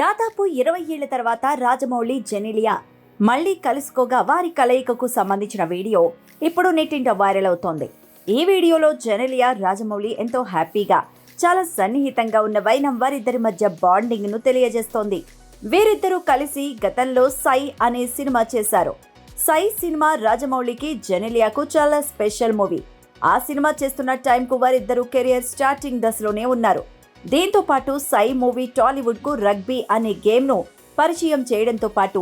దాదాపు 20 ఏళ్ల తర్వాత రాజమౌళి, జెనీలియా మళ్లీ కలుసుకోగా వారి కలయికకు సంబంధించిన వీడియో ఇప్పుడు నెట్టింట వైరల్ అవుతోంది. ఈ వీడియోలో జెనీలియా, రాజమౌళి ఎంతో హ్యాపీగా, చాలా సన్నిహితంగా ఉన్న వైనం వారిద్దరి మధ్య బాండింగ్ ను తెలియజేస్తోంది. వీరిద్దరూ కలిసి గతంలో సై అనే సినిమా చేశారు. సై సినిమా రాజమౌళికి, జెనీలియాకు చాలా స్పెషల్ మూవీ. ఆ సినిమా చేస్తున్న టైంకు వారిద్దరూ కెరియర్ స్టార్టింగ్ దశలోనే ఉన్నారు. దీంతో పాటు సై మూవీ టాలీవుడ్ కు రగ్బీ అనే గేమ్ ను పరిచయం చేయడంతో పాటు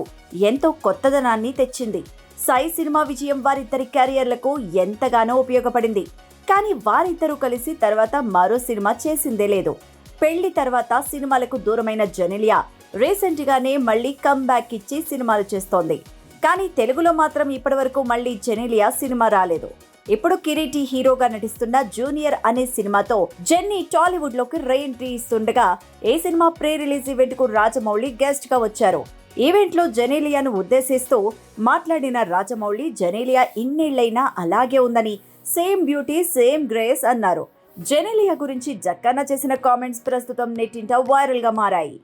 ఎంతో కొత్తదనాన్ని తెచ్చింది. సై సినిమా విజయం వారిద్దరి కెరియర్లకు ఎంతగానో ఉపయోగపడింది. కానీ వారిద్దరూ కలిసి తర్వాత మరో సినిమా చేసిందే లేదు. పెళ్లి తర్వాత సినిమాలకు దూరమైన జెనీలియా రీసెంట్ గానే మళ్లీ కమ్బ్యాక్ ఇచ్చి సినిమాలు చేస్తోంది. కానీ తెలుగులో మాత్రం ఇప్పటివరకు మళ్లీ జెనీలియా సినిమా రాలేదు. ఇప్పుడు కిరీటి హీరోగా నటిస్తున్న జూనియర్ అనే సినిమాతో జెన్నీ టాలీవుడ్ లోకి రీ ఎంట్రీ ఇస్తుండగా ఈ సినిమా ప్రీ రిలీజ్ ఈవెంట్ కు రాజమౌళి గెస్ట్ గా వచ్చారు. ఈవెంట్ లో జెనీలియాను ఉద్దేశిస్తూ మాట్లాడిన రాజమౌళి, జెనీలియా ఇన్నేళ్లైనా అలాగే ఉందని, సేమ్ బ్యూటీ సేమ్ గ్రేస్ అన్నారు. జెనీలియా గురించి జక్కన్న చేసిన కామెంట్స్ ప్రస్తుతం నెట్టింట వైరల్ గా మారాయి.